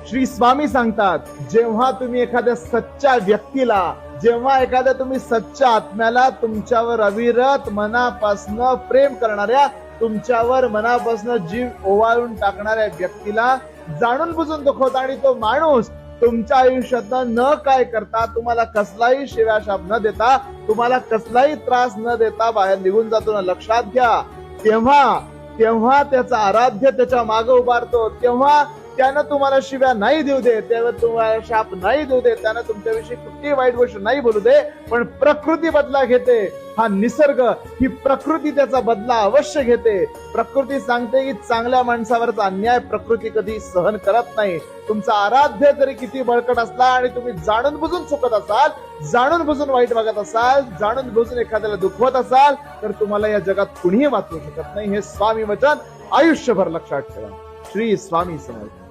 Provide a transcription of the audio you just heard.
श्री स्वामी सांगतात, जेव्हा तुम्ही एखाद्या सच्च्या व्यक्तीला, जेव्हा एखाद्या तुम्ही सच्च्या आत्म्याला, तुमच्यावर अविरत मनापासनं प्रेम करणाऱ्या, तुमच्यावर मनापासनं जीव ओवाळून टाकणाऱ्या व्यक्तीला जाणून बुजून दुखवता आणि तो माणूस तुमच्या आयुष्यात न काय करता, तुम्हाला कसलाही शिव्याशाप न देता, तुम्हाला कसलाही त्रास न देता बाहेर निघून जातो ना, लक्षात घ्या. तेव्हा त्याचा आराध्य त्याच्या मागे उभारतो, तेव्हा त्यानं तुम्हाला शिव्या नाही देऊ दे, तेव्हा तुम्हाला शाप नाही देऊ दे, त्यानं तुमच्याविषयी कुठलीही वाईट गोष्ट नाही बोलू दे, पण प्रकृती बदला घेते. हा निसर्ग, ही प्रकृती त्याचा बदला अवश्य घेते. प्रकृती सांगते की चांगल्या माणसावरचा अन्याय प्रकृती कधी सहन करत नाही. तुमचा आराध्य जरी किती बळकट असला आणि तुम्ही जाणून बुजून चुकत असाल, जाणून बुजून वाईट वागत असाल, जाणून बुजून एखाद्याला दुखवत असाल, तर तुम्हाला या जगात कुणीही वाचवू शकत नाही. हे स्वामी वचन आयुष्यभर लक्षात ठेवा. श्री स्वामी समर्थ.